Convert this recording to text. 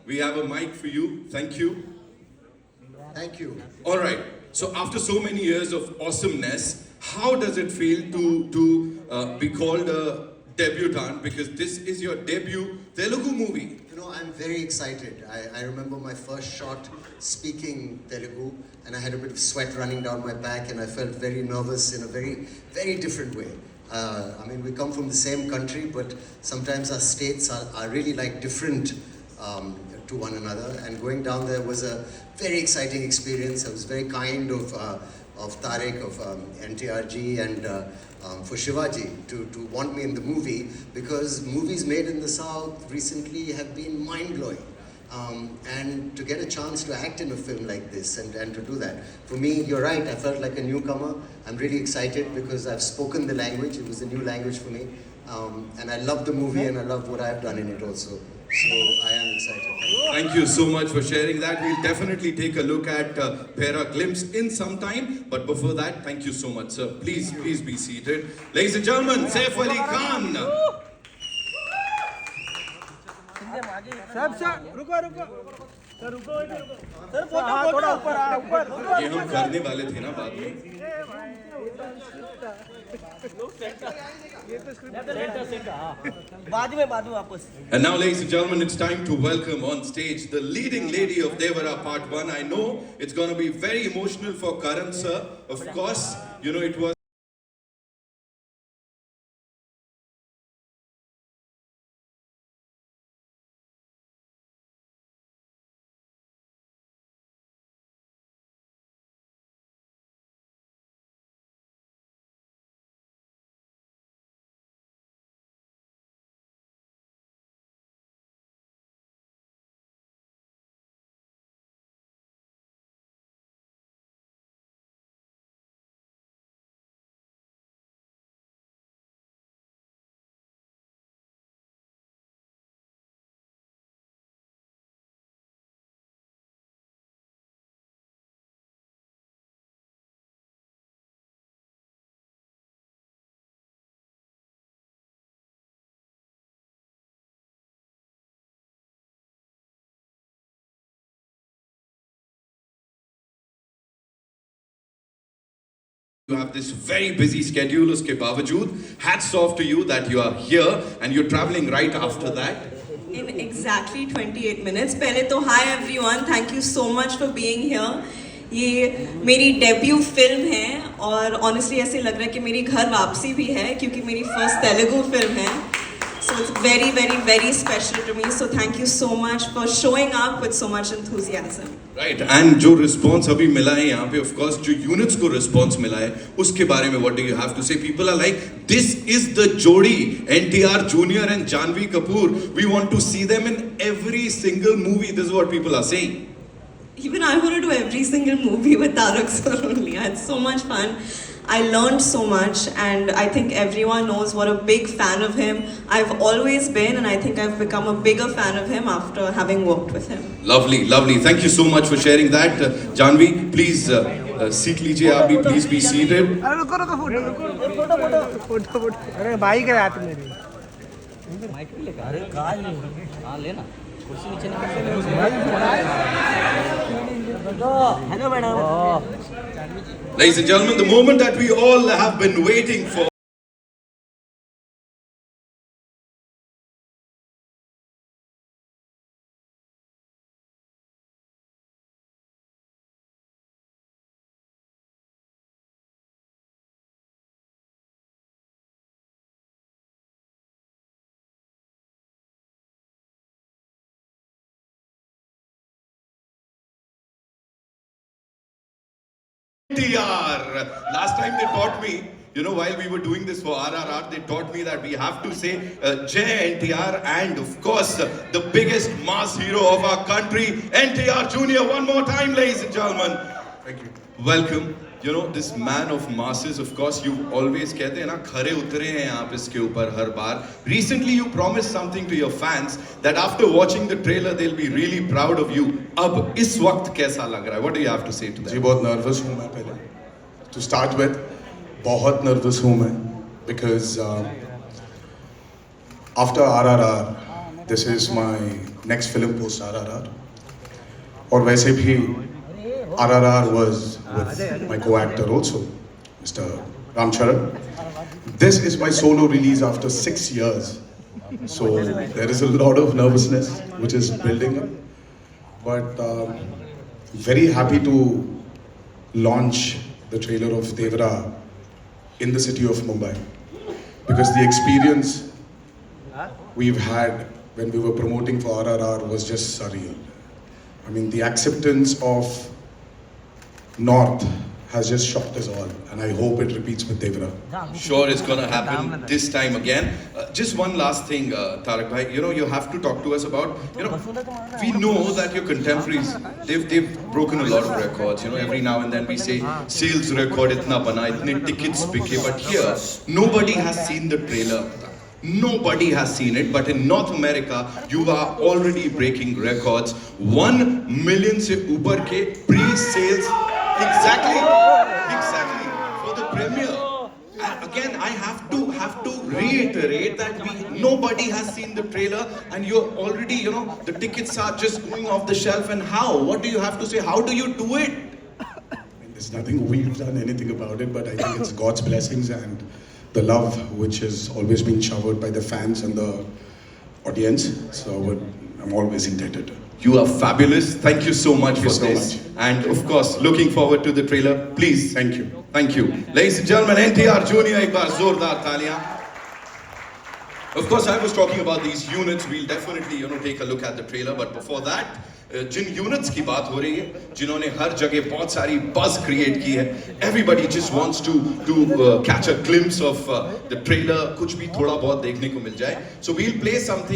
we have a mic for you. Thank you. Thank you. All right. So after so many years of awesomeness, how does it feel to be called a debutant? Because this is your debut Telugu movie. You know, I'm very excited. I remember my first shot speaking Telugu, and I had a bit of sweat running down my back, and I felt very nervous in a very, very different way. I mean, we come from the same country, but sometimes our states are really like different to one another. And going down there was a very exciting experience. I was very kind of Tarek, of NTRG, and for Shivaji to want me in the movie, because movies made in the South recently have been mind-blowing. And to get a chance to act in a film like this and to do that, for me, you're right, I felt like a newcomer. I'm really excited because I've spoken the language. It was a new language for me. And I love the movie and I love what I've done in it also. So I am excited. Thank you so much for sharing that. We'll definitely take a look at Pera Glimpse in some time. But before that, thank you so much, sir. Please be seated. Ladies and gentlemen, Saif Ali Khan. ये हम करने वाले थे ना बाद में. And now, ladies and gentlemen, it's time to welcome on stage the leading lady of Devara Part 1. I know it's going to be very emotional for Karan sir. Of course, you know, it was you have this very busy schedule, uske bawajood, hats off to you that you are here and you're traveling right after that. In exactly 28 minutes. पहले तो hi everyone, thank you so much for being here. ये मेरी debut film है और honestly ऐसे लग रहा है कि मेरी घर वापसी भी है क्योंकि मेरी फर्स्ट तेलुगु फिल्म है. So it's very, very, very special to me. So thank you so much for showing up with so much enthusiasm. Right, and जो response अभी मिला है यहाँ पे, of course, जो units को response मिला है, उसके बारे में what do you have to say? People are like, this is the jodi, NTR Junior and Janhvi Kapoor. We want to see them in every single movie. This is what people are saying. Even I want to do every single movie with Tarak sir only. I had so much fun. I learned so much, and I think everyone knows what a big fan of him I've always been, and I think I've become a bigger fan of him after having worked with him. Lovely, lovely. Thank you so much for sharing that. Janhvi, please seat लीजिए आप भी, please be seated. अरे रुको photo अरे भाई के हाथ में माइक भी लेकर अरे कहाँ नहीं हाँ लेना कुर्सी नीचे hello madam. Ladies and gentlemen, the moment that we all have been waiting for. NTR. Last time they taught me, you know, while we were doing this for RRR, they taught me that we have to say Jai NTR, and of course, the biggest mass hero of our country, NTR Junior. One more time, ladies and gentlemen. Thank you. Welcome. You know, this man of masses, of course, you always कहते हैं ना, खरे उतरे हैं आप इसके ऊपर हर बार. Recently, you promised something to your fans that after watching the trailer, they'll be really proud of you. अब इस वक्त कैसा लग रहा है? What do you have to say to that? जी बहुत नर्वस हूँ मैं पहले. To start with, बहुत नर्वस हूँ मैं because after RRR, this is my next film post RRR. और वैसे भी RRR was with my co-actor also, Mr. Ram Charan. This is my solo release after 6 years. So there is a lot of nervousness which is building up. But very happy to launch the trailer of Devara in the city of Mumbai. Because the experience we've had when we were promoting for RRR was just surreal. I mean, the acceptance of North has just shocked us all, and I hope it repeats with Devara. Sure, it's gonna happen this time again. Just one last thing, Tarak bhai. You know, you have to talk to us about. You know, we know that your contemporaries they've broken a lot of records. You know, every now and then we say sales record itna bana, itne tickets bike, but here nobody has seen the trailer. Nobody has seen it, but in North America, you are already breaking records. 1 million se upar ke pre-sales. Exactly for the premiere. And again, I have to reiterate that nobody has seen the trailer, and you're already, you know, the tickets are just going off the shelf. And how? What do you have to say? How do you do it? I mean, there's nothing we've done anything about it, but I think it's God's blessings and the love which has always been showered by the fans and the audience. So I'm always indebted. You are fabulous. Thank you so much for so this. much. And of course, looking forward to the trailer. Please. Thank you. Thank you. Ladies and gentlemen, NTR Junior, एक बार जोरदार तालियां. Of course, I was talking about these units. We'll definitely, you know, take a look at the trailer. But before that, जिन units की बात हो रही है, जिन्होंने हर जगह बहुत सारी बज़ क्रिएट की है, everybody just wants to catch a glimpse of the trailer, कुछ भी थोड़ा बहुत देखने को मिल जाए. So we'll play something.